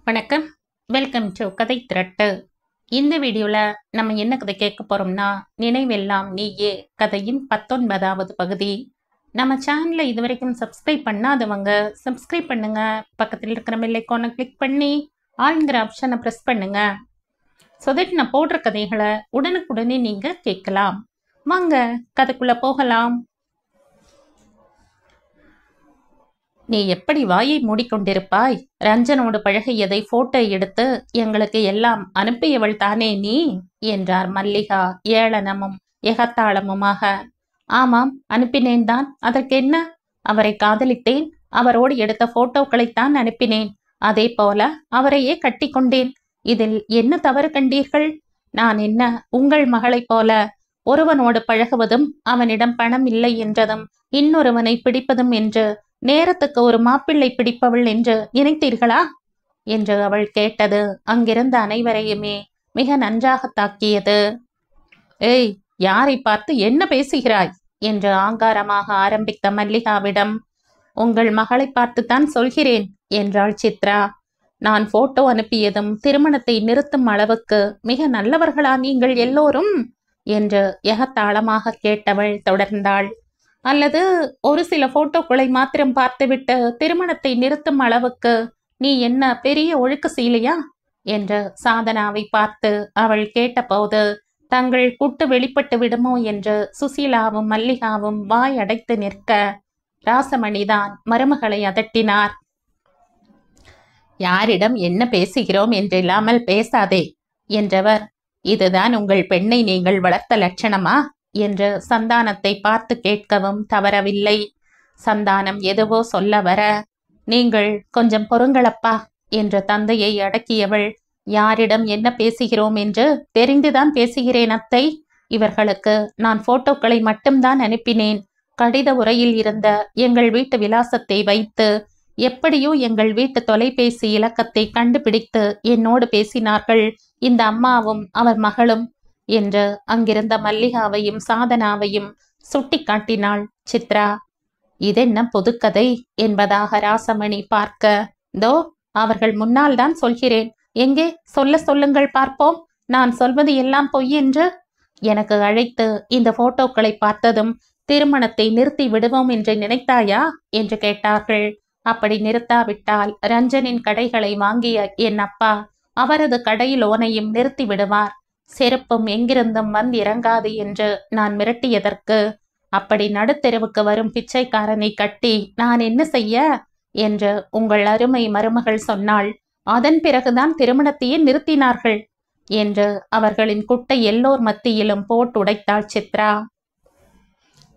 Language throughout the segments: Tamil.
வணக்கம். வெல்கம் டு கதை திரட்டு. இந்த வீடியோவில் நம்ம என்ன கதை கேட்க போகிறோம்னா, நினைவெல்லாம் நீயே கதையின் 19வது பகுதி. நம்ம சேனலை இது வரைக்கும் சப்ஸ்கிரைப் பண்ணாதவங்க சப்ஸ்கிரைப் பண்ணுங்க. பக்கத்தில் இருக்கிற பெல் ஐகானை கிளிக் பண்ணி ஆல்ங்கிற ஆப்ஷனை ப்ரெஸ் பண்ணுங்க. ஸோ தட் நான் போடுற கதைகளை உடனுக்குடனே நீங்கள் கேட்கலாம். வாங்க கதைக்குள்ளே போகலாம். நீ எப்படி வாயை மூடிக்கொண்டிருப்பாய்? ரஞ்சனோடு பழகியதை போட்டோ எடுத்து எங்களுக்கு எல்லாம் அனுப்பியவள் தானே நீ என்றார் மல்லிகா ஏளனமும் எகத்தாளமுமாக. ஆமாம், அனுப்பினேன் தான். அதற்கென்ன? அவரை காதலித்தேன். அவரோடு எடுத்த போட்டோக்களைத்தான் அனுப்பினேன். அதே போல அவரையே கட்டி கொண்டேன். இதில் என்ன தவறு கண்டீர்கள்? நான் என்ன உங்கள் மகளைப் போல ஒருவனோடு பழகுவதும் அவனிடம் பணம் இல்லை என்றதும் இன்னொருவனை பிடிப்பதும் என்று நேரத்துக்கு ஒரு மாப்பிள்ளை பிடிப்பவள் என்று நினைத்தீர்களா என்று அவள் கேட்டது அங்கிருந்த அனைவரையுமே மிக நன்றாக தாக்கியது. ஏய், யாரை பார்த்து என்ன பேசுகிறாய் என்று ஆங்காரமாக ஆரம்பித்த மல்லிகாவிடம், உங்கள் மகளை பார்த்துத்தான் சொல்கிறேன் என்றாள் சித்ரா. நான் போட்டோ அனுப்பியதும் திருமணத்தை நிறுத்தும் அளவுக்கு மிக நல்லவர்களா நீங்கள் எல்லோரும் என்று எகத்தாளமாக கேட்டவள் தொடர்ந்தாள். அல்லது ஒரு சில போட்டோக்களை மாத்திரம் பார்த்துவிட்டு திருமணத்தை நிறுத்தும் அளவுக்கு நீ என்ன பெரிய ஒழுக்க சீலையா என்று சாதனாவை பார்த்து அவள் கேட்டபோது தங்கள் குட்டு வெளிப்பட்டு விடுமோ என்று சுசீலாவும் மல்லிகாவும் வாய் அடைத்து நிற்க ராசமணிதான் மருமகளை அதட்டினார். யாரிடம் என்ன பேசுகிறோம் என்றில்லாமல் பேசாதே என்றவர், இதுதான் உங்கள் பெண்ணை நீங்கள் வளர்த்த லட்சணமா என்று சந்தானத்தை பார்த்து கேட்கவும் தவறவில்லை. சந்தானம் எதுவோ சொல்ல வர, நீங்கள் கொஞ்சம் பொறுங்களப்பா என்று தந்தையை அடக்கியவள், யாரிடம் என்ன பேசுகிறோம் என்று தெரிந்துதான் பேசுகிறேன் அத்தை. இவர்களுக்கு நான் போட்டோக்களை மட்டும்தான் அனுப்பினேன். கடித உரையில் இருந்த எங்கள் வீட்டு விலாசத்தை வைத்து எப்படியோ எங்கள் வீட்டு தொலைபேசி இலக்கத்தை கண்டுபிடித்து என்னோடு பேசினார்கள் இந்த அம்மாவும் அவர் மகளும் என்று அங்கிருந்த மல்லிகாவையும் சாதனாவையும் சுட்டி காட்டினாள் சித்ரா. இதென்ன புதுக்கதை என்பதாக ராசமணி பார்க்க, தோ அவர்கள் முன்னால் தான் சொல்கிறேன், எங்கே சொல்லுங்கள் பார்ப்போம். நான் சொல்வது எல்லாம் பொய் என்று எனக்கு அழைத்து இந்த போட்டோக்களை பார்த்ததும் திருமணத்தை நிறுத்தி விடுவோம் என்று நினைத்தாயா என்று கேட்டார்கள். அப்படி நிறுத்தாவிட்டால் ரஞ்சனின் கடைகளை வாங்கிய என் அப்பா அவரது கடையில் ஓனையும் நிறுத்தி விடுவார். செருப்பும் எங்கிருந்தும் இறங்காது என்று நான் மிரட்டியதற்கு, அப்படி நடுத்தெருவுக்கு வரும் பிச்சைக்காரனை கட்டி நான் என்ன செய்ய என்று உங்கள் அருமை மருமகள் சொன்னாள். அதன் பிறகுதான் திருமணத்தையே நிறுத்தினார்கள் என்று அவர்களின் குட்டை எல்லோர் மத்தியிலும் போட்டுடைத்தாள் சித்ரா.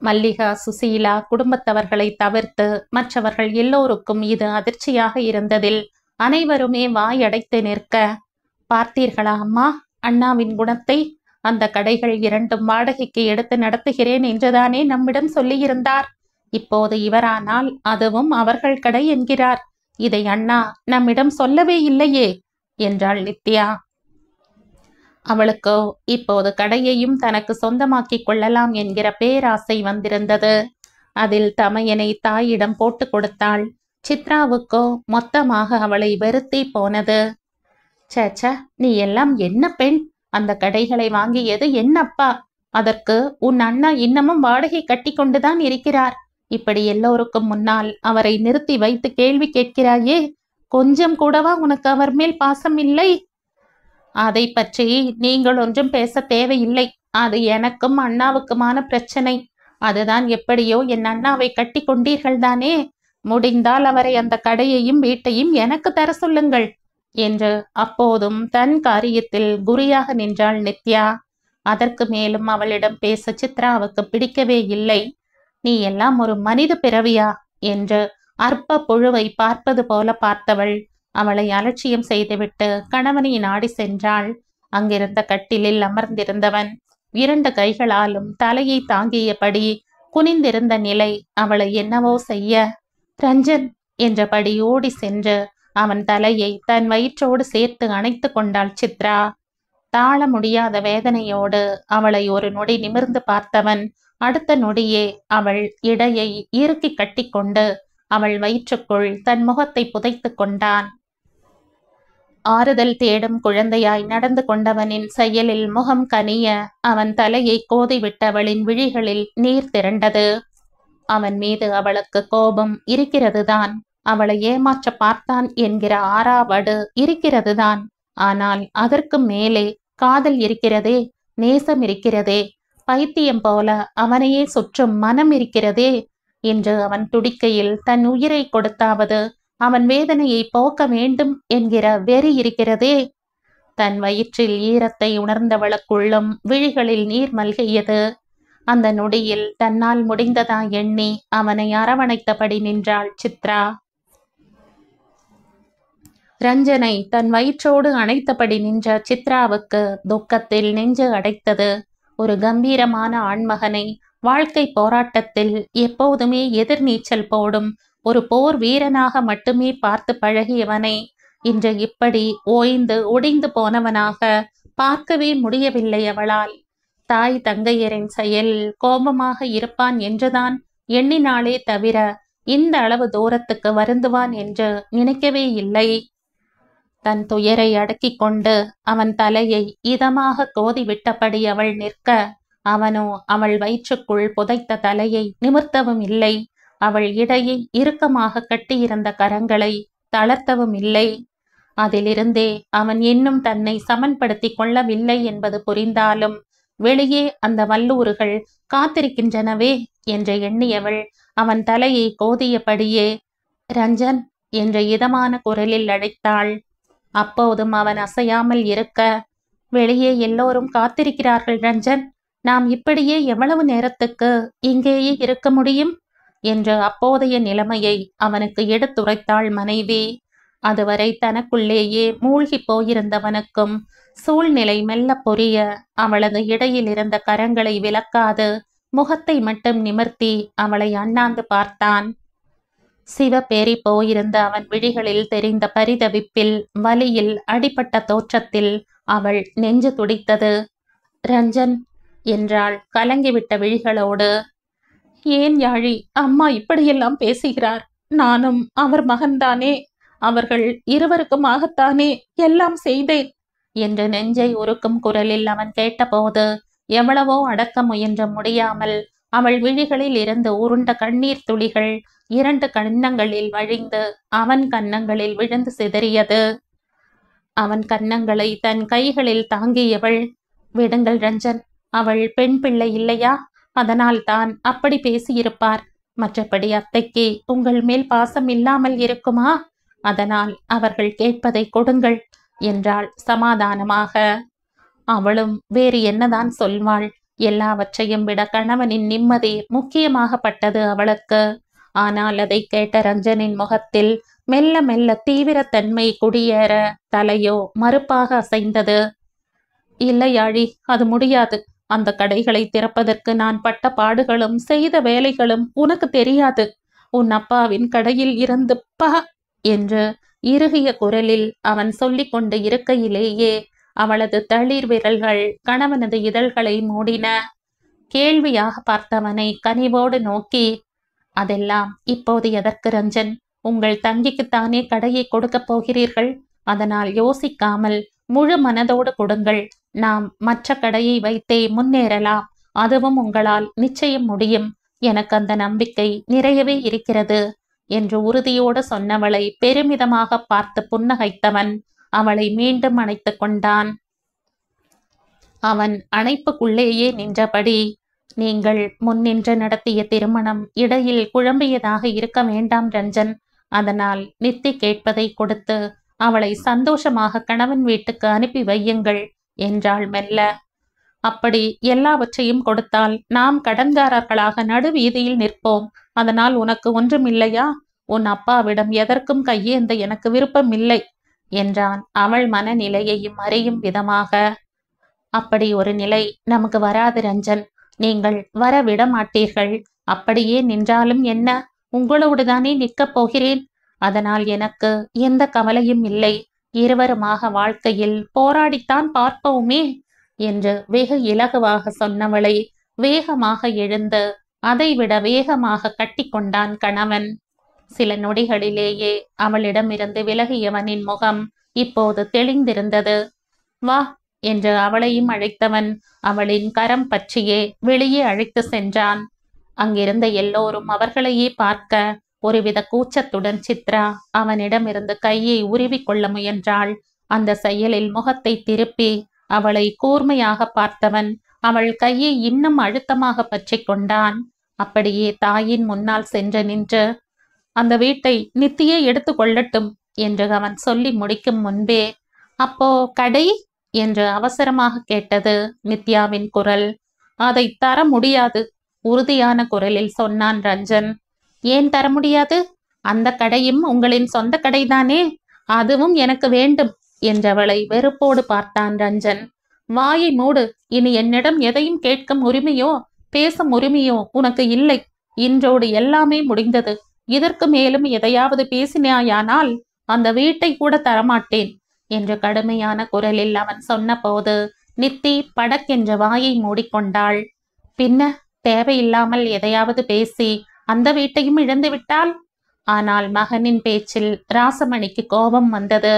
மல்லிகா சுசீலா குடும்பத்தவர்களை தவிர்த்து மற்றவர்கள் எல்லோருக்கும் இது அதிர்ச்சியாக இருந்ததில் அனைவருமே வாயடைத்து நிற்க, பார்த்தீர்களா அம்மா அண்ணாவின் குணத்தை? அந்த கடைகள் இரண்டும் வாடகைக்கு எடுத்து நடத்துகிறேன் என்றுதானே நம்மிடம் சொல்லியிருந்தார். இப்போது இவரானால் அதுவும் அவர்கள் கடை என்கிறார். இதை அண்ணா நம்மிடம் சொல்லவே இல்லையே என்றாள் நித்யா. அவளுக்கோ இப்போது கடையையும் தனக்கு சொந்தமாக்கிக் கொள்ளலாம் என்கிற பேராசை வந்திருந்தது. அதில் தமையனை தாயிடம் போட்டு கொடுத்தாள். சித்ராவுக்கோ மொத்தமாக அவளை வெறுத்தே போனது. சேச்ச, நீ எல்லாம் என்ன பெண்? அந்த கடைகளை வாங்கியது என்னப்பா? அதற்கு உன் அண்ணா இன்னமும் வாடகை கட்டி கொண்டுதான் இருக்கிறார். இப்படி எல்லோருக்கும் முன்னால் அவரை நிறுத்தி வைத்து கேள்வி கேட்கிறாயே, கொஞ்சம் கூடவா உனக்கு அவர் மேல் பாசம் இல்லை? அதை பற்றி நீங்கள் ஒன்றும் பேச தேவையில்லை. அது எனக்கும் அண்ணாவுக்குமான பிரச்சனை. அதுதான் எப்படியோ என் அண்ணாவை கட்டி கொண்டீர்கள் தானே. முடிந்தால் அவரை அந்த கடையையும் வீட்டையும் எனக்கு தர சொல்லுங்கள் என்று அப்போதும் தன் காரியத்தில் குறியாக நின்றாள் நித்யா. அதற்கு மேலும் அவளிடம் பேச சித்ராவுக்கு பிடிக்கவே இல்லை. நீ எல்லாம் ஒரு மனித பிறவியா என்று அற்ப புழுவை பார்ப்பது போல பார்த்தவள் அவளை அலட்சியம் செய்துவிட்டு கணவனை நாடி சென்றாள். அங்கிருந்த கட்டிலில் அமர்ந்திருந்தவன் 2 கைகளாலும் தலையை தாங்கியபடி குனிந்திருந்த நிலை அவளை என்னவோ செய்ய, ரஞ்சன் என்றபடி ஓடி சென்று அவன் தலையை தன் வயிற்றோடு சேர்த்து அணைத்து கொண்டாள் சித்ரா. தாழ முடியாத வேதனையோடு அவளை ஒரு நொடி நிமிர்ந்து பார்த்தவன் அடுத்த நொடியே அவள் இடையை இறுக்கி கட்டி கொண்டு அவள் வயிற்றுக்குள் தன் முகத்தை புதைத்து கொண்டான். ஆறுதல் தேடும் குழந்தையாய் நடந்து கொண்டவனின் செயலில் முகம் கனிய அவன் தலையை கோதிவிட்டவளின் விழிகளில் நீர் திரண்டது. அவன் மீது அவளுக்கு கோபம் இருக்கிறதுதான். அவளை ஏமாற்ற பார்த்தான் என்கிற ஆறாவடு இருக்கிறதுதான். ஆனால் அதற்கு மேலே காதல் இருக்கிறதே, நேசம் இருக்கிறதே, பைத்தியம் போல அவனையே சுற்றும் மனம் இருக்கிறதே. இன்று அவன் துடிக்கையில் தன் உயிரை கொடுத்தாவது அவன் வேதனையை போக்க வேண்டும் என்கிற வெறி இருக்கிறதே. தன் வயிற்றில் ஈரத்தை உணர்ந்தவளுக்குள்ளும் விழிகளில் நீர் மல்கியது. அந்த நொடியில் தன்னால் முடிந்ததா எண்ணி அவனை அரவணைத்தபடி நின்றாள் சித்ரா. ரஞ்சனை தன் வயிற்றோடு அணைத்தபடி நின்ற சித்ராவுக்கு துக்கத்தில் நெஞ்சு அடைத்தது. ஒரு கம்பீரமான ஆண்மகனை வாழ்க்கை போராட்டத்தில் எப்போதுமே எதிர்நீச்சல் போடும் ஒரு போர் வீரனாக மட்டுமே பார்த்து பழகியவனை இன்று இப்படி ஓய்ந்து ஒடிந்து போனவனாக பார்க்கவே முடியவில்லை அவளால். தாய் தங்கையரின் செயல் கோபமாக இருப்பான் என்றுதான் எண்ணினாலே தவிர இந்த அளவு தூரத்துக்கு வருந்துவான் என்று நினைக்கவே இல்லை. தன் துயரை அடக்கிக் கொண்டு அவன் தலையை இதமாக கோதிவிட்டபடி அவள் நிற்க, அவனோ அவள் வயிற்றுக்குள் புதைத்த தலையை நிமிர்த்தவும் இல்லை. அவள் இடையை இறுக்கமாக கட்டியிருந்த கரங்களை தளர்த்தவும் இல்லை. அதிலிருந்தே அவன் இன்னும் தன்னை சமன்படுத்தி கொள்ளவில்லை என்பது புரிந்தாலும் வெளியே அந்த வல்லூறுகள் காத்திருக்கின்றனவே என்று எண்ணியவள் அவன் தலையை கோதியபடியே ரஞ்சன் என்ற இதமான குரலில் அழைத்தாள். அப்போதும் அவன் அசையாமல் இருக்க, வெளியே எல்லோரும் காத்திருக்கிறார்கள் ரஞ்சன், நாம் இப்படியே எவ்வளவு நேரத்துக்கு இங்கேயே இருக்க முடியும் என்று அப்போதைய நிலைமையை அவனுக்கு எடுத்துரைத்தாள் மனைவி. அதுவரை தனக்குள்ளேயே மூழ்கி போயிருந்தவனுக்கும் சூழ்நிலை மெல்ல புரிய அவளது இடையில் இருந்த கரங்களை விலக்காது முகத்தை மட்டும் நிமிர்த்தி அவளை அண்ணாந்து பார்த்தான். சிவப்பேறி போயிருந்த அவன் விழிகளில் தெரிந்த பரிதவிப்பில், வலியில், அடிபட்ட தோற்றத்தில் அவள் நெஞ்சு துடித்தது. ரஞ்சன் என்றாள் கலங்கிவிட்ட விழிகளோடு. ஏன் யாழி, அம்மா இப்படியெல்லாம் பேசுகிறார்? நானும் அவர் மகன்தானே, அவர்கள் இருவருக்குமாகத்தானே எல்லாம் செய்தேன் என்று நெஞ்சை உருக்கும் குரலில் அவன் கேட்டபோது எவ்வளவோ அடக்க முயன்ற முடியாமல் அவள் விழிகளில் இருந்து உருண்ட கண்ணீர் துளிகள் 2 கன்னங்களில் வழிந்து அவன் கன்னங்களில் விழுந்து சிதறியது. அவன் கன்னங்களை தன் கைகளில் தாங்கியவள், விடுங்கள் ரஞ்சன், அவள் பெண் பிள்ளை இல்லையா? அதனால் தான் அப்படி பேசியிருப்பார். மற்றபடி அத்தைக்கு உங்கள் மேல் பாசம் இல்லாமல் இருக்குமா? அதனால் அவர்கள் கேட்பதை கொடுங்கள் என்றாள் சமாதானமாக. அவளும் வேறு என்னதான் சொல்வாள்? எல்லாவற்றையும் விட கணவனின் நிம்மதி முக்கியமாகப்பட்டது அவளுக்கு. ஆனால் அதை கேட்ட ரஞ்சனின் முகத்தில் மெல்ல மெல்ல தீவிரத்தன்மை குடியேற தலையோ மறுப்பாக அசைந்தது. இல்லையாழி, அது முடியாது. அந்த கடைகளை திறப்பதற்கு நான் பட்ட பாடுகளும் செய்த வேலைகளும் உனக்கு தெரியாது. உன் அப்பாவின் கடையில் இருந்து என்று இறுகிய குரலில் அவன் சொல்லிக் கொண்டு இருக்கையிலேயே அவளது தளிர் விரல்கள் கணவனது இதழ்களை மூடின. கேள்வியாக பார்த்தவனை கனிவோடு நோக்கி, அதெல்லாம் இப்போது எதற்கு ரஞ்சன்? உங்கள் தங்கிக்குத்தானே கடையை கொடுக்கப் போகிறீர்கள். அதனால் யோசிக்காமல் முழு மனதோடு கொடுங்கள். நாம் மற்ற கடையை வைத்தே முன்னேறலாம். அதுவும் உங்களால் நிச்சயம் முடியும். எனக்கு அந்த நம்பிக்கை நிறையவே இருக்கிறது என்று உறுதியோடு சொன்னவளை பெருமிதமாக பார்த்து புன்னகைத்தவன் அவளை மீண்டும் அணைத்து கொண்டான். அவன் அணைப்புக்குள்ளேயே நின்றபடி, நீங்கள் முன்னின்று நடத்திய திருமணம் இடையில் குழம்பியதாக இருக்க வேண்டாம் ரஞ்சன். அதனால் நித்தி கேட்பதை கொடுத்து அவளை சந்தோஷமாக கணவன் வீட்டுக்கு அனுப்பி வையுங்கள் என்றாள் மெல்ல. அப்படி எல்லாவற்றையும் கொடுத்தால் நாம் கடன்காரர்களாக நடுவீதியில் நிற்போம். அதனால் உனக்கு ஒன்றுமில்லையா? உன் அப்பாவிடம் எதற்கும் கையேந்த எனக்கு விருப்பம் இல்லை என்றான் அவள் மனநிலையையும் அறியும் விதமாக. அப்படி ஒரு நிலை நமக்கு வராது ரஞ்சன். நீங்கள் வர விட மாட்டீர்கள். அப்படியே நின்றாலும் என்ன, உங்களோடுதானே நிற்கப் போகிறேன். அதனால் எனக்கு எந்த கவலையும் இல்லை. இருவருமாக வாழ்க்கையில் போராடித்தான் பார்ப்போமே என்று வெகு இலகுவாக சொன்னவளை வேகமாக எழுந்து அதைவிட வேகமாக கட்டிக்கொண்டான் கணவன். சில நொடிகளிலேயே அவளிடமிருந்து விலகியவனின் முகம் இப்போது தெளிந்திருந்தது. வா என்று அவளையும் அழைத்தவன் அவளின் கரம் பற்றியே வெளியே அழைத்து சென்றான். அங்கிருந்த எல்லோரும் அவர்களையே பார்க்க ஒருவித கூச்சத்துடன் சித்ரா அவனிடமிருந்து கையை உருவிக்கொள்ள முயன்றாள். அந்த செயலில் முகத்தை திருப்பி அவளை கூர்மையாக பார்த்தவன் அவள் கையை இன்னும் அழுத்தமாக பற்றி கொண்டான். அப்படியே தாயின் முன்னால் சென்று நின்று, அந்த வீட்டை நித்தியே எடுத்து கொள்ளட்டும் என்று அவன் சொல்லி முடிக்கும் முன்பே, அப்போ கடை என்று அவசரமாக கேட்டது நித்யாவின் குரல். அதை தர முடியாது, உறுதியான குரலில் சொன்னான் ரஞ்சன். ஏன் தர முடியாது? அந்த கடையும் உங்களின் சொந்த கடைதானே, அதுவும் எனக்கு வேண்டும் என்றவளை வெறுப்போடு பார்த்தான் ரஞ்சன். வாயை மூடு, இனி என்னிடம் எதையும் கேட்கும் உரிமையோ பேசும் உரிமையோ உனக்கு இல்லை. இன்றோடு எல்லாமே முடிந்தது. இதற்கு மேலும் எதையாவது பேசினாயானால் அந்த வீட்டை கூட தரமாட்டேன் என்று கடுமையான குரலில் அவன் சொன்னபோது நித்தி படக்கென்ற வாயை மூடிக்கொண்டாள். பின்ன தேவையில்லாமல் எதையாவது பேசி அந்த வீட்டையும் இழந்து விட்டாள். ஆனால் மகனின் பேச்சில் ராசமணிக்கு கோபம் வந்தது.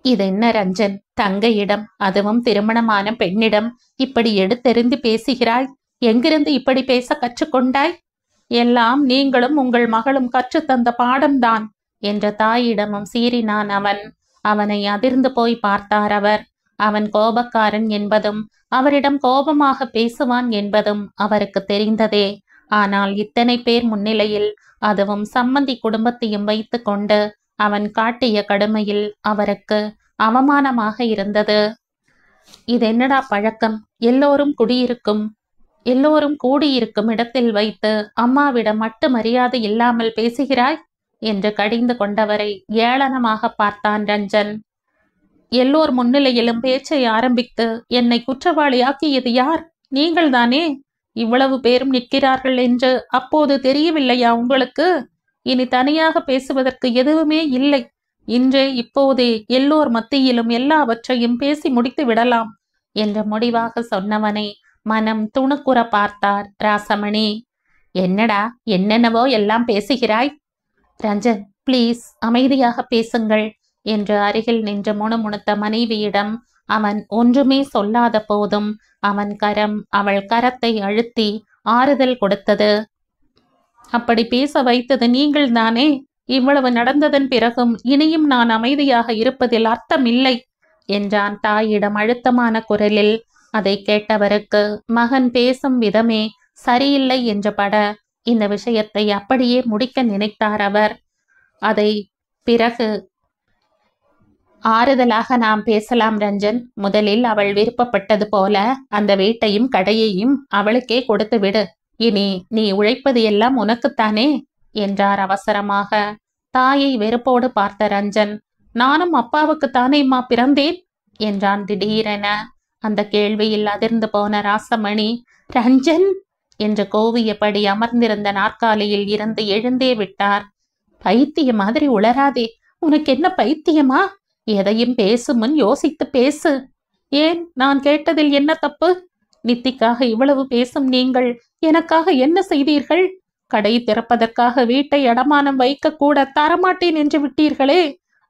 இதென்ன ரஞ்சன், தங்கையிடம், அதுவும் திருமணமான பெண்ணிடம் இப்படி எடுத்தெறிந்து பேசுகிறாய்? எங்கிருந்து இப்படி பேச கற்றுக்கொண்டாய்? எல்லாம் நீங்களும் உங்கள் மகளும் கற்றுத்தந்த பாடம்தான் என்ற தாயிடமும் சீறினான் அவன். அவனை அதிர்ந்து போய் பார்த்தார் அவர். அவன் கோபக்காரன் என்பதும் அவரிடம் கோபமாக பேசுவான் என்பதும் அவருக்கு தெரிந்ததே. ஆனால் இத்தனை பேர் முன்னிலையில், அதுவும் சம்மந்தி குடும்பத்தையும் வைத்து கொண்டு அவன் காட்டிய கடுமையில் அவருக்கு அவமானமாக இருந்தது. இதென்னடா பழக்கம்? எல்லோரும் கூடியிருக்கும் இடத்தில் வைத்து அம்மாவிடம் மட்டு மரியாதை இல்லாமல் பேசுகிறாய் என்று கடிந்து கொண்டவரை ஏளனமாக பார்த்தான் ரஞ்சன். எல்லோர் முன்னிலையிலும் பேச்சை ஆரம்பித்து என்னை குற்றவாளியாக்கியது யார்? நீங்கள்தானே. இவ்வளவு பேரும் நிற்கிறார்கள் என்று அப்போது தெரியவில்லையா உங்களுக்கு? இனி தனியாக பேசுவதற்கு எதுவுமே இல்லை. இன்றே இப்போதே எல்லோர் மத்தியிலும் எல்லாவற்றையும் பேசி முடித்து விடலாம் என்று முடிவாக சொன்னவனை மனம் துணுக்குற பார்த்தார் ராசமணி. என்னடா என்னென்னவோ எல்லாம் பேசுகிறாய்? ரஞ்சன், பிளீஸ் அமைதியாக பேசுங்கள் என்று அருகில் நின்று முணுமுணுத்த மனைவியிடம் அவன் ஒன்றுமே சொல்லாத போதும் அவன் கரம் அவள் கரத்தை அழுத்தி ஆறுதல் கொடுத்தது. அப்படி பேச வைத்தது நீங்கள்தானே. இவ்வளவு நடந்ததன் பிறகும் இனியும் நான் அமைதியாக இருப்பதில் அர்த்தமில்லை என்றான் தாயிடம் அழுத்தமான குரலில். அதை கேட்டவருக்கு மகன் பேசும் விதமே சரியில்லை என்று பட இந்த விஷயத்தை அப்படியே முடிக்க நினைத்தார் அவர். அதை பிறகு ஆறுதலாக நாம் பேசலாம் ரஞ்சன். முதலில் அவள் விருப்பப்பட்டது போல அந்த வீட்டையும் கடையையும் அவளுக்கே கொடுத்து விடு. இனி நீ உழைப்பது எல்லாம் உனக்குத்தானே என்றார் அவசரமாக. தாயை வெறுப்போடு பார்த்த ரஞ்சன், நானும் அப்பாவுக்குத்தானேம்மா பிறந்தேன் என்றான் திடீரென. அந்த கேள்வியில் அதிர்ந்து போன ராசமணி, ரஞ்சன் என்று கோவியபடி அமர்ந்திருந்த நாற்காலியில் இருந்து எழுந்தே விட்டார். பைத்திய மாதிரி உளராதே. உனக்கு என்ன பைத்தியமா? எதையும் பேசும் முன் யோசித்து பேசு. ஏன், நான் கேட்டதில் என்ன தப்பு? நித்திக்காக இவ்வளவு பேசும் நீங்கள் எனக்காக என்ன செய்தீர்கள்? கடை திறப்பதற்காக வீட்டை அடமானம் வைக்க கூட தரமாட்டேன் என்று விட்டீர்களே.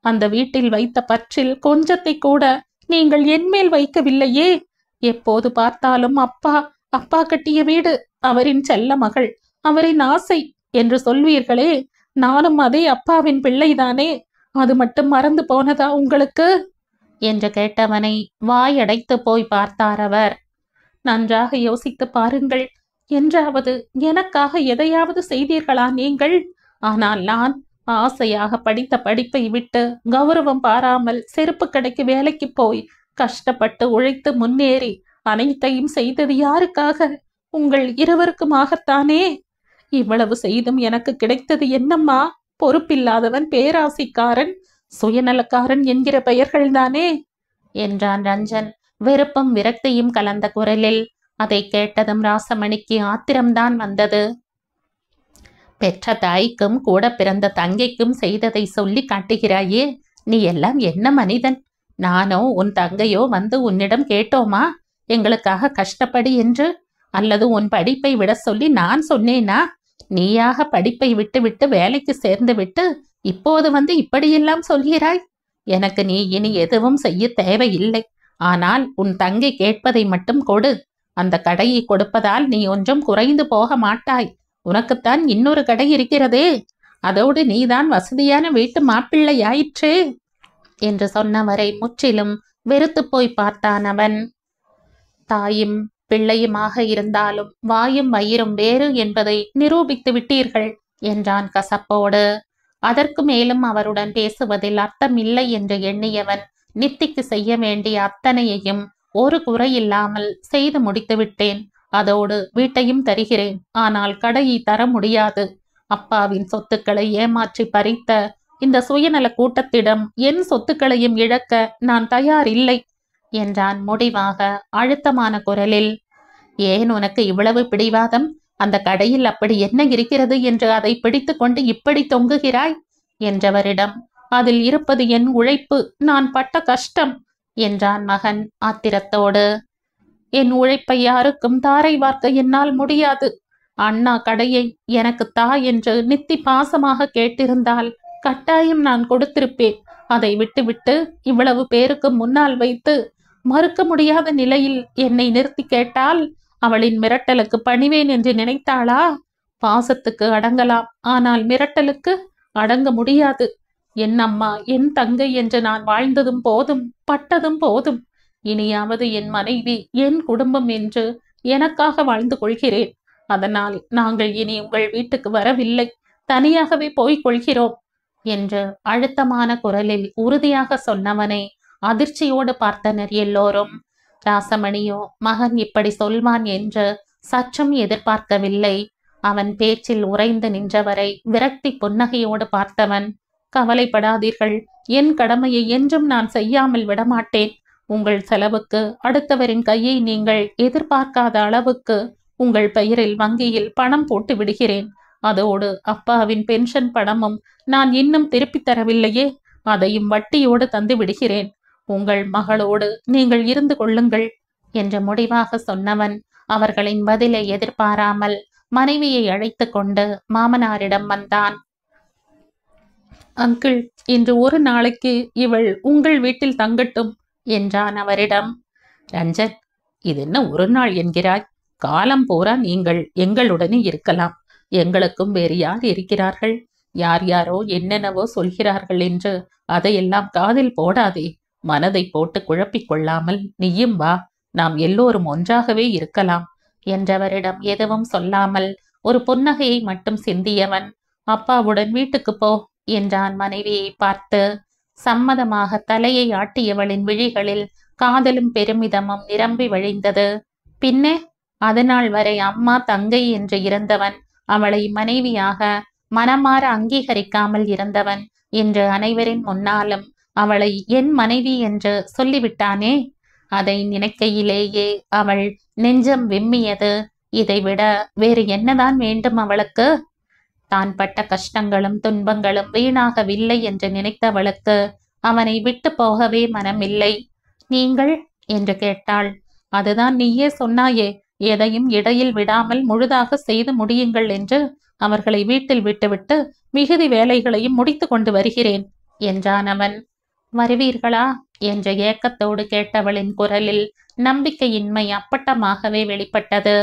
அந்த வீட்டில் வைத்த பற்றில் கொஞ்சத்தை கூட நீங்கள் என்மேல் வைக்கவில்லையே. எப்போது பார்த்தாலும் அப்பா அப்பா கட்டிய வீடு, அவரின் செல்ல மகள், அவரின் ஆசை என்று சொல்வீர்களே. நானும் அதே அப்பாவின் பிள்ளைதானே. அது மட்டும் மறந்து போனதா உங்களுக்கு என்று கேட்டவனை வாயடைத்து போய் பார்த்தார் அவர். நன்றாக யோசித்து பாருங்கள். என்றாவது எனக்காக எதையாவது செய்தீர்களா நீங்கள்? ஆனால் நான் ஆசையாக படித்த படிப்பை விட்டு கௌரவம் பாராமல் செருப்பு கடைக்கு வேலைக்கு போய் கஷ்டப்பட்டு உழைத்து முன்னேறி அனைத்தையும் செய்தது யாருக்காக? உங்கள் இருவருக்குமாகத்தானே. இவ்வளவு செய்தும் எனக்கு கிடைத்தது என்னம்மா? பொறுப்பில்லாதவன், பேராசைக்காரன், சுயநலக்காரன் என்கிற பெயர்கள்தானே என்றான் ரஞ்சன் வெறுப்பும் விரக்தியும் கலந்த குரலில். அதை கேட்டதும் ராசமணிக்கு ஆத்திரம்தான் வந்தது. பெற்ற தாய்க்கும் கூட பிறந்த தங்கைக்கும் செய்ததை சொல்லி காட்டுகிறாயே, நீ எல்லாம் என்ன மனிதன்? நானோ உன் தங்கையோ வந்து உன்னிடம் கேட்டோமா எங்களுக்காக கஷ்டப்படி என்று? அல்லது உன் படிப்பை விட சொல்லி நான் சொன்னேனா? நீயாக படிப்பை விட்டு விட்டு வேலைக்கு சேர்ந்து விட்டு இப்போது வந்து இப்படியெல்லாம் சொல்கிறாய்? எனக்கு நீ இனி எதுவும் செய்ய தேவையில்லை. ஆனால் உன் தங்கை கேட்பதை மட்டும் கொடு. அந்த கடையை கொடுப்பதால் நீ ஒன்றும் குறைந்து போக மாட்டாய். உனக்குத்தான் இன்னொரு கடை இருக்கிறதே. அதோடு நீதான் வசதியான வீட்டு மாப்பிள்ளையாயிற்றே என்று சொன்னவரை முற்றிலும் வெறுத்து போய் பார்த்தான் அவன். தாயும் பிள்ளையுமாக இருந்தாலும் வாயும் வயிறும் வேறு என்பதை நிரூபித்து விட்டீர்கள் என்றான் கசப்போடு. அதற்கு மேலும் அவருடன் பேசுவதில் அர்த்தம் இல்லை என்று எண்ணியவன் நித்திக்கு செய்ய வேண்டிய அத்தனையையும் ஒரு குறையில்லாமல் செய்து முடித்து விட்டேன். அதோடு வீட்டையும் தருகிறேன். ஆனால் கடையை தர முடியாது. அப்பாவின் சொத்துக்களை ஏமாற்றி பறித்த இந்த சுயநல கூட்டத்திடம் என் சொத்துக்களையும் இழக்க நான் தயாரில்லை என்றான் முடிவாக அழுத்தமான குரலில். ஏன் உனக்கு இவ்வளவு பிடிவாதம்? அந்த கடையில் அப்படி என்ன இருக்கிறது என்று அதை பிடித்து கொண்டு இப்படி தொங்குகிறாய் என்றவரிடம், அதில் இருப்பது என் உழைப்பு, நான் பட்ட கஷ்டம் என்றான் மகன் ஆத்திரத்தோடு. என் உழைப்பை யாருக்கும் தாரை வார்க்க என்னால் முடியாது. அண்ணா கடையை எனக்கு தா என்று நித்தி பாசமாக கேட்டிருந்தால் கட்டாயம் நான் கொடுத்திருப்பேன். அதை விட்டுவிட்டு இவ்வளவு பேருக்கு முன்னால் வைத்து மறுக்க முடியாத நிலையில் என்னை நிறுத்தி கேட்டால் அவளின் மிரட்டலுக்கு பணிவேன் என்று நினைத்தாளா? பாசத்துக்கு அடங்கலாம், ஆனால் மிரட்டலுக்கு அடங்க முடியாது. என் அம்மா என் தங்கை என்று நான் வாழ்ந்ததும் போதும், பட்டதும் போதும். இனியாவது என் மனைவி என் குடும்பம் என்று எனக்காக வாழ்ந்து கொள்கிறேன். அதனால் நாங்கள் இனி உங்கள் வீட்டுக்கு வரவில்லை, தனியாகவே போய்க் கொள்கிறோம் என்று அழுத்தமான குரலில் உறுதியாக சொன்னவனை அதிர்ச்சியோடு பார்த்தனர் எல்லோரும். ராசமணியோ மகன் இப்படி சொல்வான் என்று சற்றும் எதிர்பார்க்கவில்லை. அவன் பேச்சில் உறைந்து நின்றவரை விரக்தி புன்னகையோடு பார்த்தவன், கவலைப்படாதீர்கள், என் கடமையை என்றும் நான் செய்யாமல் விடமாட்டேன். உங்கள் செலவுக்கு அடுத்தவரின் கையை நீங்கள் எதிர்பார்க்காத அளவுக்கு உங்கள் பெயரில் வங்கியில் பணம் போட்டு விடுகிறேன். அதோடு அப்பாவின் பென்ஷன் பணமும் நான் இன்னும் திருப்பித் தரவில்லையே, அதையும் வட்டியோடு தந்து விடுகிறேன். உங்கள் மகளோடு நீங்கள் இருந்து கொள்ளுங்கள் என்று முடிவாக சொன்னவன் அவர்களின் பதிலை எதிர்பாராமல் மனைவியை அழைத்து கொண்டு மாமனாரிடம் வந்தான். அங்கிள், இன்று ஒரு நாளைக்கு இவள் உங்கள் வீட்டில் தங்கட்டும் என்றான் அவரிடம். ரஞ்சன், இது என்ன ஒரு நாள் என்கிறாய்? காலம் பூரா நீங்கள் எங்களுடனே இருக்கலாம். எங்களுக்கும் வேறு யார் இருக்கிறார்கள்? யார் யாரோ என்னென்னவோ சொல்கிறார்கள் என்று அதையெல்லாம் காதில் போடாதே. மனதை போட்டு குழப்பிக் கொள்ளாமல் நீயும் வா, நாம் எல்லோரும் ஒன்றாகவே இருக்கலாம் என்றவரிடம் எதுவும் சொல்லாமல் ஒரு புன்னகையை மட்டும் சிந்தியவன், அப்பாவுடன் வீட்டுக்கு போ என்றான் மனைவியை பார்த்து. சம்மதமாக தலையை ஆட்டியவளின் விழிகளில் காதலும் பெருமிதமும் நிரம்பி வழிந்தது. பின்னே அதனால் வரை அம்மா தங்கை என்று இருந்தவன், அவளை மனைவியாக மனமாற அங்கீகரிக்காமல் இருந்தவன், இன்று அனைவரின் முன்னாலும் அவளை என் மனைவி என்று சொல்லிவிட்டானே. அதை நினைக்கையிலேயே அவள் நெஞ்சம் விம்மியது. இதைவிட வேறு என்னதான் வேண்டும் அவளுக்கு? தான் பட்ட கஷ்டங்களும் துன்பங்களும் வீணாகவில்லை என்று நினைத்தவளுக்கு அவனை விட்டு போகவே மனமில்லை. நீங்கள் என்று கேட்டாள். அதுதான் நீயே சொன்னாயே, எதையும் இடையில் விடாமல் முழுதாக செய்து முடியுங்கள் என்று. அவர்களை வீட்டில் விட்டுவிட்டு மிகுதி வேலைகளையும் முடித்து கொண்டு வருகிறேன் என்றான் அவன். வருவீர்களா என்ற ஏக்கத்தோடு கேட்டவளின் குரலில் நம்பிக்கையின்மை அப்பட்டமாகவே வெளிப்பட்டது.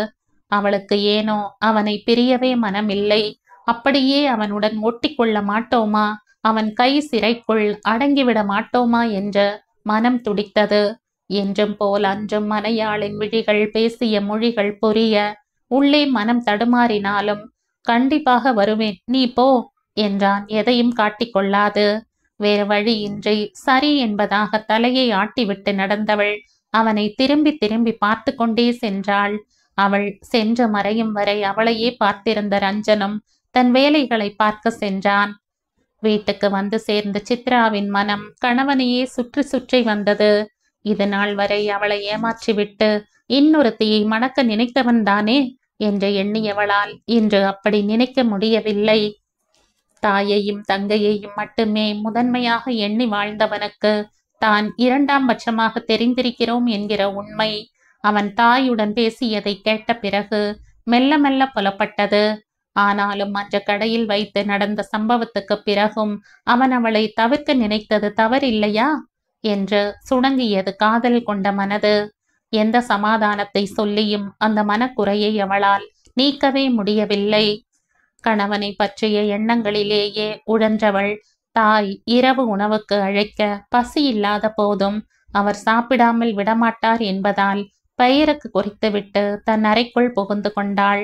அவளுக்கு ஏனோ அவனை பிரியவே மனமில்லை. அப்படியே அவனுடன் ஒட்டிக்கொள்ள மாட்டோமா, அவன் கை சிறைக்குள் அடங்கிவிட மாட்டோமா என்ற மனம் துடித்தது. என்றும் போல் அன்றும் மனையாளின் விழிகள் பேசிய மொழிகள் புரிய உள்ளே மனம் தடுமாறினாலும், கண்டிப்பாக வருவேன், நீ போ என்றான் எதையும் காட்டிக்கொள்ளாது. வேறு வழியின்றி சரி என்பதாக தலையை ஆட்டிவிட்டு நடந்தவள் அவனை திரும்பி திரும்பி பார்த்து கொண்டே சென்றாள். அவள் சென்று மறையும் வரை அவளையே பார்த்திருந்த ரஞ்சனும் தன் வேலைகளை பார்க்க சென்றான். வீட்டுக்கு வந்து சேர்ந்த சித்ராவின் மனம் கணவனையே சுற்றி சுற்றி வந்தது. இது நாள் வரை அவளை ஏமாற்றிவிட்டு இன்னொருத்தியை மணக்க நினைத்தவன்தானே என்று எண்ணியவளால் இன்று அப்படி நினைக்க முடியவில்லை. தாயையும் தங்கையையும் மட்டுமே முதன்மையாக எண்ணி வாழ்ந்தவனுக்கு தான் இரண்டாம் பட்சமாக தெரிந்திருக்கிறோம் என்கிற உண்மை அவன் தாயுடன் பேசியதை கேட்ட பிறகு மெல்ல மெல்ல புலப்பட்டது. ஆனாலும் மற்ற கடையில் வைத்து நடந்த சம்பவத்துக்கு பிறகும் அவன் அவளை தவிர்க்க நினைத்தது தவறில்லையா என்று சுணங்கியது காதல் கொண்ட மனது. எந்த சமாதானத்தை சொல்லியும் அந்த மனக்குறையை அவளால் நீக்கவே முடியவில்லை. கணவனை பற்றிய எண்ணங்களிலேயே உழன்றவள் தாய் இரவு உணவுக்கு அழைக்க பசி இல்லாத போதும் அவர் சாப்பிடாமல் விடமாட்டார் என்பதால் பெயருக்கு குறித்துவிட்டு தன் அறைக்குள் புகுந்து கொண்டாள்.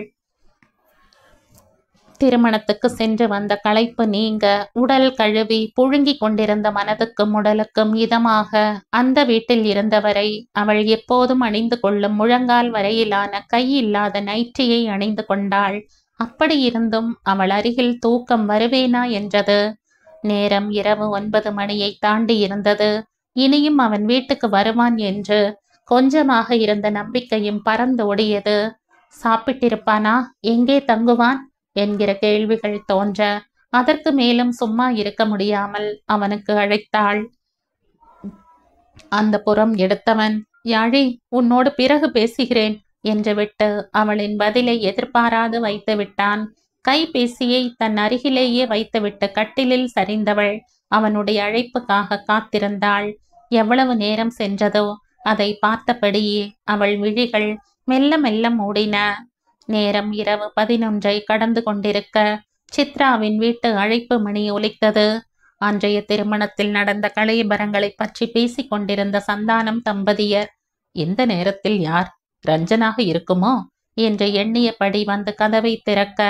திருமணத்துக்கு சென்று வந்த களைப்பு நீங்க உடல் கழுவி புழுங்கி கொண்டிருந்த மனதுக்கும் உடலுக்கும் இதமாக அந்த வீட்டில் இருந்தவரை அவள் எப்போதும் அணிந்து கொள்ளும் முழங்கால் வரையிலான கை இல்லாத நைட்டியை அணிந்து கொண்டாள். அப்படி இருந்தும் அவள் அருகில் தூக்கம் வருவேனா என்றது. நேரம் இரவு 9 மணியை தாண்டி இருந்தது. இனியும் அவன் வீட்டுக்கு வருவான் என்று கொஞ்சமாக இருந்த நம்பிக்கையும் பறந்து ஓடியது. சாப்பிட்டிருப்பானா? எங்கே தங்குவான் என்கிற கேள்விகள் தோன்ற அதற்கு மேலும் சும்மா இருக்க முடியாமல் அவனுக்கு அழைத்தாள். அந்த புறம் எடுத்தவன், யாழி, உன்னோடு பிறகு பேசுகிறேன் என்று விட்டு அவளின் பதிலை எதிர்பாராது வைத்து விட்டான். கைபேசியை தன் அருகிலேயே வைத்துவிட்டு கட்டிலில் சரிந்தவள் அவனுடைய அழைப்புக்காக காத்திருந்தாள். எவ்வளவு நேரம் சென்றதோ அதை பார்த்தபடியே அவள் விழிகள் மெல்ல மெல்ல மூடின. நேரம் இரவு 11ஐ கடந்து கொண்டிருக்க சித்ராவின் வீட்டு அழைப்பு மணி ஒலித்தது. அன்றைய திருமணத்தில் நடந்த கலையபரங்களை பற்றி பேசிக் கொண்டிருந்த சந்தானம் தம்பதியர் எந்த நேரத்தில் யார் ரஞ்சனாக இருக்குமோ என்று எண்ணியபடி வந்து கதவை திறக்க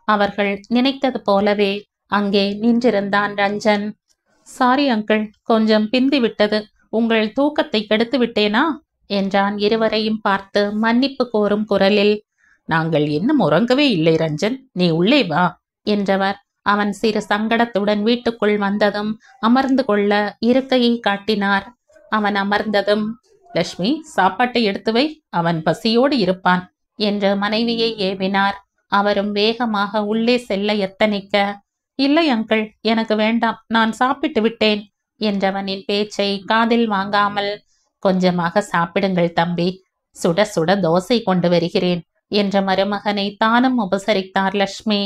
அவர்கள் நினைத்தது போலவே அங்கே நின்றிருந்தான் ரஞ்சன். சாரி அங்கிள், கொஞ்சம் பிந்தி விட்டது. உங்கள் தூக்கத்தை கெடுத்து விட்டேனா என்றான் இருவரையும் பார்த்து மன்னிப்பு கோரும் குரலில். நாங்கள் இன்னும் உறங்கவே இல்லை ரஞ்சன், நீ உள்ளே வா என்றவர் அவன் சிறு சங்கடத்துடன் வீட்டுக்குள் வந்ததும் அமர்ந்து கொள்ள இருக்கையை காட்டினார். அவன் அமர்ந்ததும், லட்சுமி, சாப்பாட்டை எடுத்து வை, அவன் பசியோடு இருப்பான் என்று மனைவியை ஏவினார். அவரும் வேகமாக உள்ளே செல்ல எத்தனிக்க, இல்லை அங்கிள், எனக்கு வேண்டாம், நான் சாப்பிட்டு விட்டேன் என்றவனின் பேச்சை காதில் வாங்காமல், கொஞ்சமாக சாப்பிடுங்கள் தம்பி, சுட சுட தோசை கொண்டு வருகிறேன் என்ற மருமகனை தானும் உபசரித்தார் லட்சுமி.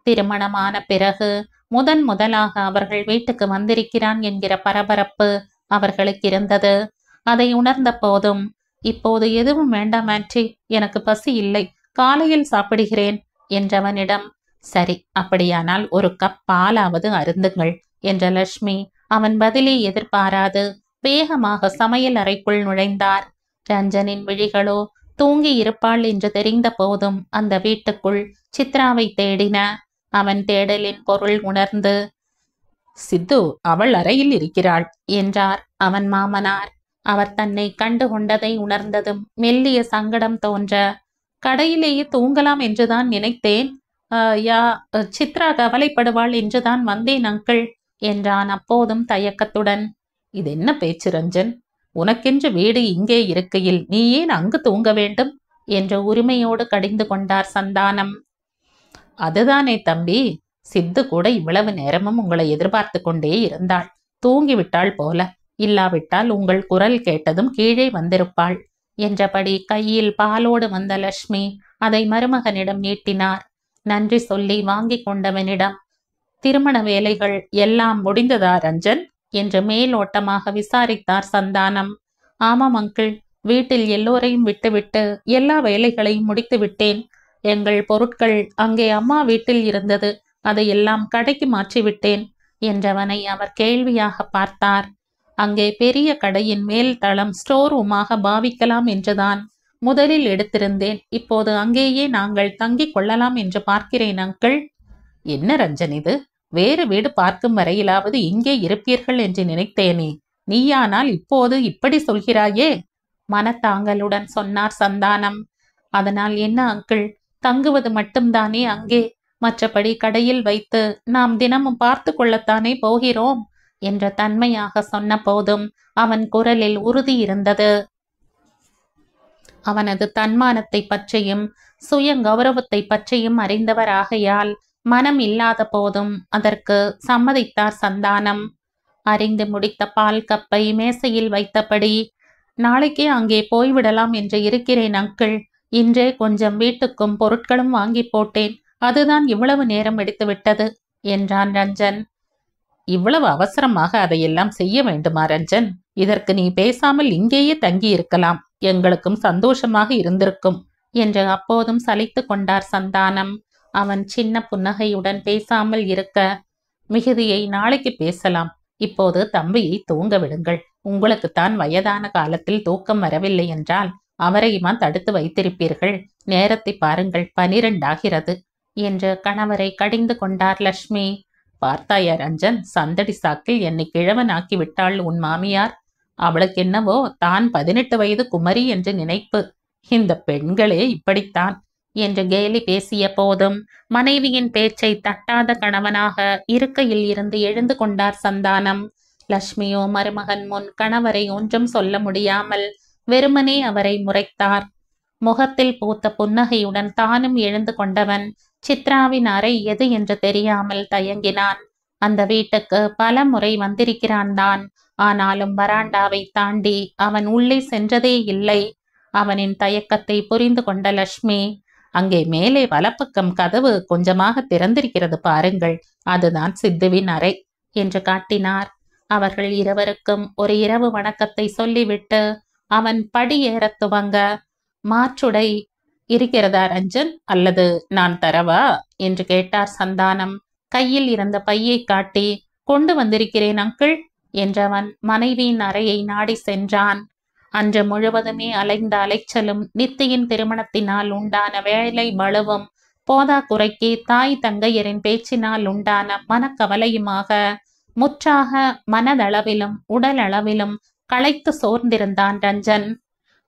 திருமணமான பிறகு முதலாக அவர்கள் வீட்டுக்கு வந்திருக்கிறான் என்கிற பரபரப்பு அவர்களுக்கு இருந்தது. அதை உணர்ந்த போதும், இப்போது எதுவும் வேண்டாம் ஆன்ட்டி, எனக்கு பசி இல்லை, காலையில் சாப்பிடுகிறேன் என்றவனிடம், சரி, அப்படியானால் ஒரு கப் பாலாவது அருந்துங்கள் என்ற லட்சுமி அவன் பதிலை எதிர்பாராது வேகமாக சமையல் அறைக்குள் நுழைந்தார். ரஞ்சனின் விழிகளோ தூங்கி இருப்பாள் என்று தெரிந்த போதும் அந்த வீட்டுக்குள் சித்ராவை தேடின. அவன் தேடலின் பொருள் உணர்ந்து, சித்து அவள் அறையில் இருக்கிறாள் என்றார் அவன் மாமனார். அவர் தன்னை கண்டு கொண்டதை உணர்ந்ததும் மெல்லிய சங்கடம் தோன்ற, கடையிலேயே தூங்கலாம் என்றுதான் நினைத்தேன், சித்ரா கவலைப்படுவாள் என்றுதான் வந்தேன் அங்கிள் என்றான் அப்போதும் தயக்கத்துடன். இது என்ன பேச்சு ரஞ்சன்? உனக்கென்று வீடு இங்கே இருக்கையில் நீ ஏன் அங்கு தூங்க வேண்டும் என்று உரிமையோடு கடிந்து கொண்டார் சந்தானம். அதுதானே தம்பி, சித்து கூட இவ்வளவு நேரமும் உங்களை எதிர்பார்த்து கொண்டே இருந்தாள். தூங்கிவிட்டாள் போல, இல்லாவிட்டால் உங்கள் குரல் கேட்டதும் கீழே வந்திருப்பாள் என்றபடி கையில் பாலோடு வந்த லட்சுமி அதை மருமகனிடம் நீட்டினார். நன்றி சொல்லி வாங்கி கொண்டவனிடம், திருமண வேலைகள் எல்லாம் முடிந்ததா ரஞ்சன் என்று மேலோட்டமாக விசாரித்தார் சந்தானம். ஆமாம் அங்கிள், வீட்டில் எல்லோரையும் விட்டுவிட்டு எல்லா வேலைகளையும் முடித்து விட்டேன். எங்கள் பொருட்கள் அங்கே அம்மா வீட்டில் இருந்தது, அதையெல்லாம் கடைக்கு மாற்றிவிட்டேன் என்றவனை அவர் கேள்வியாக பார்த்தார். அங்கே பெரிய கடையின் மேல் தளம் ஸ்டோர் ரூமாக பாவிக்கலாம் என்றுதான் முதலில் எடுத்திருந்தேன். இப்போது அங்கேயே நாங்கள் தங்கிக் கொள்ளலாம் என்று பார்க்கிறேன் அங்கிள். என்ன ரஞ்சன் இது? வேறு வீடு பார்க்கும் வரையிலாவது இங்கே இருப்பீர்கள் என்று நினைத்தேனே, நீயானால் இப்போது இப்படி சொல்கிறாயே மனத்தாங்களுடன் சொன்னார் சந்தானம். அதனால் என்ன அங்கிள், தங்குவது மட்டும்தானே அங்கே, மற்றபடி கடையில் வைத்து நாம் தினமும் பார்த்து கொள்ளத்தானே போகிறோம் என்ற தன்மையாக சொன்ன போதும் அவன் குரலில் உறுதி இருந்தது. அவனது தன்மானத்தை பற்றியும் சுய கௌரவத்தை பற்றியும் அறிந்தவராகையால் மனம் இல்லாத போதும் அதற்கு சம்மதித்தார் சந்தானம். அறிந்து முடித்த பால் கப்பை மேசையில் வைத்தபடி, நாளைக்கே அங்கே போய்விடலாம் என்று இருக்கிறேன் அங்கிள். இன்றே கொஞ்சம் வீட்டுக்கும் பொருட்களும் வாங்கி போட்டேன். அதுதான் இவ்வளவு நேரம் எடுத்துவிட்டது என்றான் ரஞ்சன். இவ்வளவு அவசரமாக அதையெல்லாம் செய்ய வேண்டுமா ரஞ்சன்? இதற்கு நீ பேசாமல் இங்கேயே தங்கி இருக்கலாம், எங்களுக்கும் சந்தோஷமாக இருந்திருக்கும் என்று அப்போதும் சலித்து கொண்டார் சந்தானம். அவன் சின்ன புன்னகையுடன் பேசாமல் இருக்க, மிகுதியை நாளைக்கு பேசலாம், இப்போது தம்பியை தூங்க விடுங்கள். உங்களுக்குத்தான் வயதான காலத்தில் தூக்கம் வரவில்லை என்றால் அவரையுமா தடுத்து வைத்திருப்பீர்கள்? நேரத்தை பாருங்கள், 12 ஆகிறது என்று கணவரை கடிந்து கொண்டார் லட்சுமி. பார்த்தாயா ரஞ்சன், சந்தடி சாக்கில் என்னை கிழவனாக்கி விட்டாள் உன் மாமியார். அவளுக்கு என்னவோ தான் 18 வயது குமரி என்று நினைப்பு. இந்த பெண்களே இப்படித்தான் என்று கேலி பேசிய போதும் மனைவியின் பேச்சை தட்டாத கணவனாக இருக்கையில் இருந்து எழுந்து கொண்டார் சந்தானம். லட்சுமியோ மருமகன் முன் கணவரை ஒன்றும் சொல்ல முடியாமல் வெறுமனே அவரை முறைத்தார். முகத்தில் பூத்த புன்னகையுடன் தானும் எழுந்து கொண்டவன் சித்ராவின் அறை எது என்று தெரியாமல் தயங்கினான். அந்த வீட்டுக்கு பல முறை வந்திருக்கிறான் தான், ஆனாலும் வராண்டாவை தாண்டி அவன் உள்ளே சென்றதே இல்லை. அவனின் தயக்கத்தை புரிந்து கொண்ட லட்சுமி, அங்கே மேலே வலப்பக்கம் கதவு கொஞ்சமாக திறந்திருக்கிறது பாருங்கள், அதுதான் சித்துவின் அறை என்று காட்டினார். அவர்கள் இருவருக்கும் ஒரு இரவு வணக்கத்தை சொல்லிவிட்டு அவன் படியேறத் துவங்க, மாற்றுடை இருக்கிறதா ரஞ்சன், அல்லது நான் தரவா என்று கேட்டார் சந்தானம். கையில் இருந்த பையை காட்டி, கொண்டு வந்திருக்கிறேன் அங்கிள் என்றவன் மனைவியின் அறையை நாடி சென்றான். அன்று முழுவதுமே அலைந்த அலைச்சலும் நித்தியின் திருமணத்தினால் உண்டான வேலை பளுவும் போதா குறைக்கு தாய் தங்கையரின் பேச்சினால் உண்டான மனக்கவலையுமாக முற்றாக மனதளவிலும் உடல் அளவிலும் களைத்து சோர்ந்திருந்தான் ரஞ்சன்.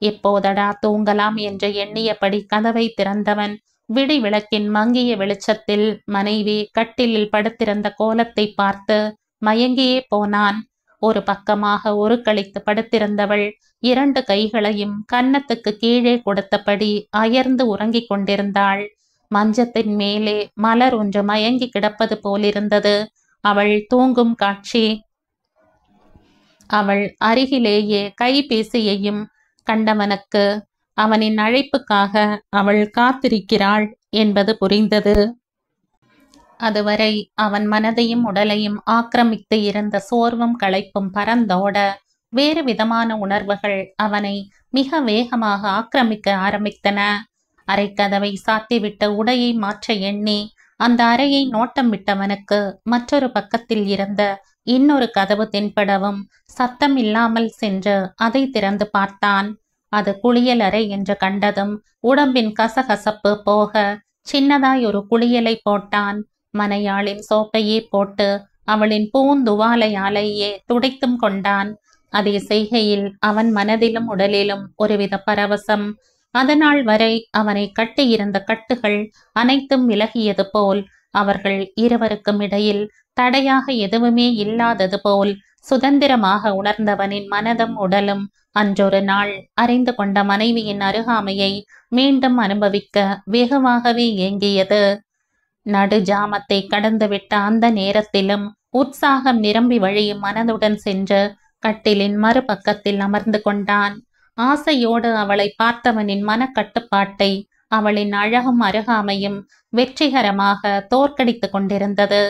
எப்போதடா தூங்கலாம் என்று எண்ணியபடி கதவை திறந்தவன் விடி விளக்கின் மங்கிய வெளிச்சத்தில் மனைவி கட்டிலில் படுத்திருந்த கோலத்தை பார்த்து மயங்கியே போனான். ஒரு பக்கமாக ஒரு கழித்து படுத்திருந்தவள் 2 கைகளையும் கன்னத்துக்கு கீழே கொடுத்தபடி அயர்ந்து உறங்கிக் கொண்டிருந்தாள். மஞ்சத்தின் மேலே மலர் ஒன்று மயங்கி கிடப்பது போலிருந்தது அவள் தூங்கும் காட்சி. அவள் அருகிலேயே கைபேசியையும் கண்டவனுக்கு அவனின் அழைப்புக்காக அவள் காத்திருக்கிறாள் என்பது புரிந்தது. அதுவரை அவன் மனதையும் உடலையும் ஆக்கிரமித்து இருந்த சோர்வும் களைப்பும் பறந்தோட வேறு விதமான உணர்வுகள் அவனை மிக வேகமாக ஆக்கிரமிக்க ஆரம்பித்தன. அறைக்கதவை சாத்திவிட்ட உடையை மாற்ற எண்ணி அந்த அறையை நோட்டம் விட்டவனுக்கு மற்றொரு பக்கத்தில் இருந்த இன்னொரு கதவு தென்படவும் சத்தம் இல்லாமல் சென்று அதை திறந்து பார்த்தான். அது குளியல் அறை என்று கண்டதும் உடம்பின் கசகசப்பு போக சின்னதாய் ஒரு குளியலை போட்டான். மனையாளின் சோப்பையே போட்டு அவளின் பூந்துவாலையாலேயே துடைத்தும் கொண்டான். அதே செய்கையில் அவன் மனதிலும் உடலிலும் ஒருவித பரவசம். அதனால் வரை அவனை கட்டியிருந்த கட்டுகள் அனைத்தும் விலகியது போல், அவர்கள் இருவருக்கும் இடையில் தடையாக எதுவுமே இல்லாதது போல் சுதந்திரமாக உணர்ந்தவனின் மனதும் உடலும் அன்றொரு நாள் அறிந்து கொண்ட மனைவியின் அருகாமையை மீண்டும் அனுபவிக்க வெகுவாகவே ஏங்கியது. நடு ஜாமத்தை கடந்துவிட்ட அந்த நேரத்திலும் உற்சாகம் நிரம்பி வழியும் மனதுடன் சென்று கட்டிலின் மறுபக்கத்தில் அமர்ந்து கொண்டான். ஆசையோடு அவளை பார்த்தவனின் மனக்கட்டுப்பாட்டை அவளின் அழகும் அருகாமையும் வெற்றிகரமாக தோற்கடித்து கொண்டிருந்தது.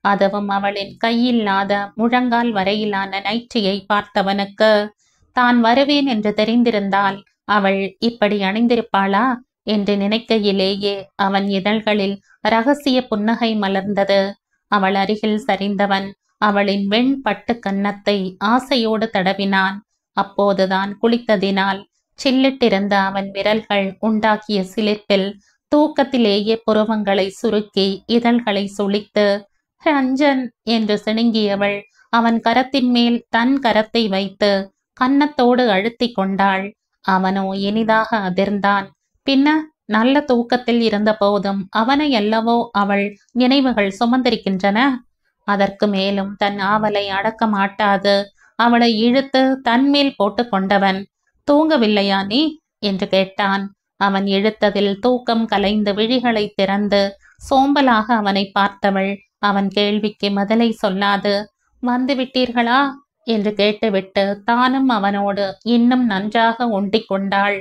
அதுவும் அவளின் கையில்லாத முழங்கால் வரையிலான நைற்றியை பார்த்தவனுக்கு தான் வருவேன் என்று தெரிந்திருந்தால் அவள் இப்படி அணிந்திருப்பாளா என்று நினைக்கையிலேயே அவன் இதழ்களில் இரகசிய புன்னகை மலர்ந்தது. அவள் அருகில் சரிந்தவன் அவளின் வெண் பட்டு கன்னத்தை ஆசையோடு தடவினான். அப்போதுதான் குளித்ததினால் சில்லிட்டிருந்த அவன் விரல்கள் உண்டாக்கிய சிலிர்ப்பில் தூக்கத்திலேயே புருவங்களை சுருக்கி இதழ்களை சுளித்து ரஞ்சன் என்று சிணுங்கியவள் அவன் கரத்தின் மேல் தன் கரத்தை வைத்து கன்னத்தோடு அழுத்தி கொண்டாள். அவனோ இனிதாக அதிர்ந்தான். பின்ன நல்ல தூக்கத்தில் இருந்த போதும் அவனை அல்லவோ அவள் நினைவுகள் சுமந்திருக்கின்றன. அதற்கு மேலும் தன் ஆவலை அடக்க மாட்டாது அவளை இழுத்து தன்மேல் போட்டு கொண்டவன், தூங்கவில்லையா நீ என்று கேட்டான். அவன் இழுத்ததில் தூக்கம் கலைந்து விழிகளை திறந்து சோம்பலாக அவனை பார்த்தவள் அவன் கேள்விக்கு பதிலை சொல்லாது, வந்து விட்டீர்களா என்று கேட்டுவிட்டு தானும் அவனோடு இன்னும் நன்றாக ஒண்டிக் கொண்டாள்.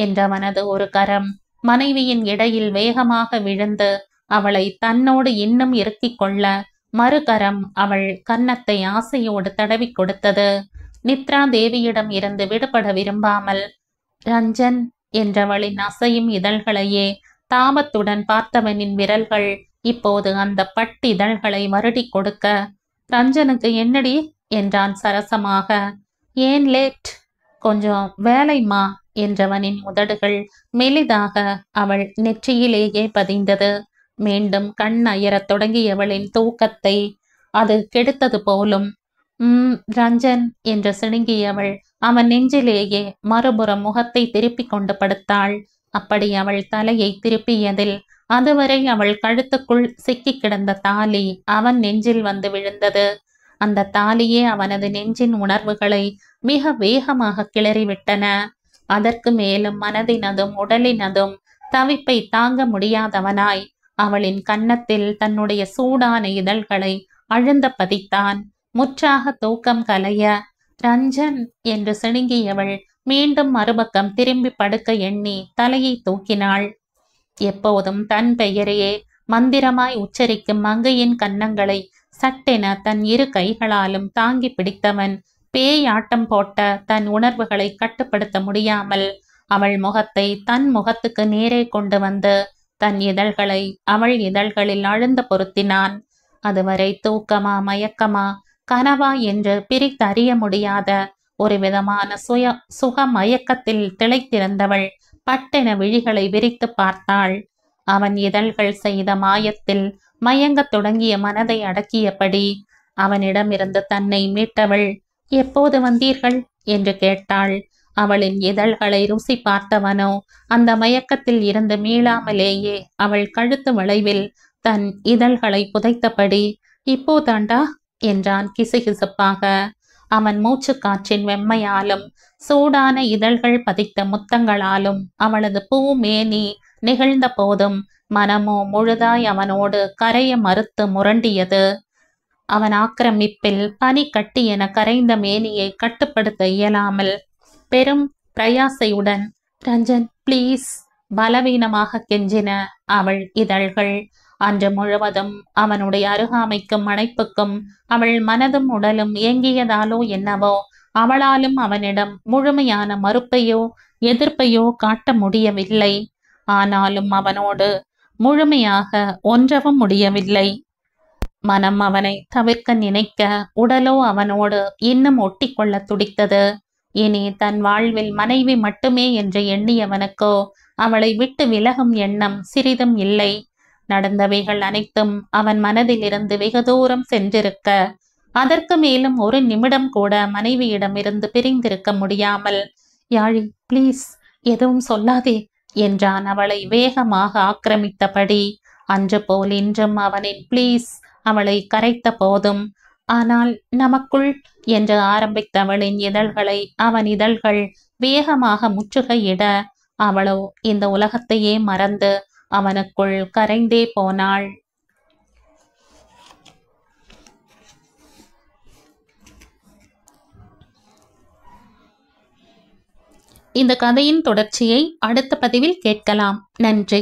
என்றவனது ஒரு கரம் மனைவியின் இடையில் வேகமாக விழுந்து அவளை தன்னோடு இன்னும் இறுக்கிக் கொள்ள மறுகரம் அவள் கன்னத்தை ஆசையோடு தடவி கொடுத்தது. நித்ரா தேவியிடம் இருந்து விடுபட விரும்பாமல் ரஞ்சன் என்றவளின் அசையும் இதழ்களையே தாபத்துடன் பார்த்தவனின் விரல்கள் இப்போது அந்த பட்டிதழ்களை வருடி கொடுக்க, ரஞ்சனுக்கு என்னடி என்றான் சரசமாக. ஏன் லேட்? கொஞ்சம் வேலைம்மா என்றவனின் உதடுகள் மெலிதாக அவள் நெற்றியிலேயே பதிந்தது. மீண்டும் கண் அயரத் தொடங்கியவளின் தூக்கத்தை அது கெடுத்தது போலும். ரஞ்சன் என்று சிணுங்கியவள் அவன் நெஞ்சிலேயே மறுபுறம் முகத்தை திருப்பி கொண்டு படுத்தாள். அப்படி அவள் தலையை திருப்பியதில் அதுவரை அவள் கழுத்துக்குள் சிக்கி கிடந்த தாலி அவன் நெஞ்சில் வந்து விழுந்தது. அந்த தாலியே அவனது நெஞ்சின் உணர்வுகளை மிக வேகமாக கிளறிவிட்டன. அதற்கு மேலும் மனதினதும் உடலினதும் தவிப்பை தாங்க முடியாதவனாய் அவளின் கன்னத்தில் தன்னுடைய சூடான இதழ்களை அழுந்த பதித்தான். முற்றாக தூக்கம் கலைய ரஞ்சன் என்று சிணுங்கியவள் மீண்டும் மறுபக்கம் திரும்பி படுக்க எண்ணி தலையை தூக்கினாள். எப்போதும் தன் பெயரையே மந்திரமாய் உச்சரிக்கும் மங்கையின் கன்னங்களை சட்டென தன் இரு கைகளாலும் தாங்கி பிடித்தவன் பேய் ஆட்டம் போட்ட தன் உணர்வுகளை கட்டுப்படுத்த முடியாமல் அவள் முகத்தை தன் முகத்துக்கு நேரே கொண்டு வந்து தன் இதழ்களை அவள் இதழ்களில் அழுந்த பொருத்தினான். அதுவரை தூக்கமா மயக்கமா கனவா என்று பிரித்தறிய முடியாத ஒரு விதமான சுக மயக்கத்தில் திளைத்திருந்தவள் பட்டென விழிகளை விரித்து பார்த்தாள். அவன் இதழ்கள் செய்த மாயத்தில் மயங்கத் தொடங்கிய மனதை அடக்கியபடி அவனிடமிருந்து தன்னை மீட்டவள், எப்போது வந்தீர்கள் என்று கேட்டாள். அவளின் இதழ்களை ருசி பார்த்தவனோ அந்த மயக்கத்தில் இருந்து மீளாமலேயே அவள் கழுத்து வளைவில் தன் இதழ்களை புதைத்தபடி, இப்போதாண்டா என்றான் கிசுகிசுப்பாக. அவன் மூச்சு காற்றின் வெம்மையாலும் சூடான இதழ்கள் பதித்த முத்தங்களாலும் அவளது பூ மேனி நிகழ்ந்த போதும் மனமோ முழுதாய் அவனோடு கரைய மறுத்து முரண்டியது. அவன் ஆக்கிரமிப்பில் பனி கட்டி என கரைந்த மேனியை கட்டுப்படுத்த இயலாமல் பெரும் பிரயாசையுடன் ரஞ்சன் ப்ளீஸ் பலவீனமாக கெஞ்சின அவள் இதழ்கள். அன்று முழுவதும் அவனுடைய அருகாமைக்கும் அணைப்புக்கும் அவள் மனதும் உடலும் ஏங்கியதாலோ என்னவோ அவளாலும் அவனிடம் முழுமையான மறுப்பையோ எதிர்ப்பையோ காட்ட முடியவில்லை. ஆனாலும் அவனோடு முழுமையாக ஒன்றவும் முடியவில்லை. மனம் அவனை தவிர்க்க நினைக்க உடலோ அவனோடு இன்னும் ஒட்டி கொள்ள துடித்தது. இனி தன் வாழ்வில் மனைவி மட்டுமே என்று எண்ணியவனுக்கோ அவளை விட்டு விலகும் எண்ணம் சிறிதும் இல்லை. நடந்தவைகள் அனைத்தும் அவன் மனதிலிருந்து வெகு தூரம் சென்றிருக்க, அதற்கு மேலும் ஒரு நிமிடம் கூட மனைவியிடமிருந்து பிரிந்திருக்க முடியாமல், யாழி ப்ளீஸ் எதுவும் சொல்லாதே என்றான் அவளை வேகமாக ஆக்கிரமித்தபடி. அன்று போல் இன்றும் அவனின் ப்ளீஸ் அவளை கரைத்த போதும். ஆனால் நமக்குள் என்று ஆரம்பித்த அவளின் இதழ்களை அவன் இதழ்கள் வேகமாக முற்றுகையிட அவளோ இந்த உலகத்தையே மறந்து அவனுக்குள் கரைந்தே போனாள். இந்த கதையின் தொடர்ச்சியை அடுத்த பதிவில் கேட்கலாம். நன்றி.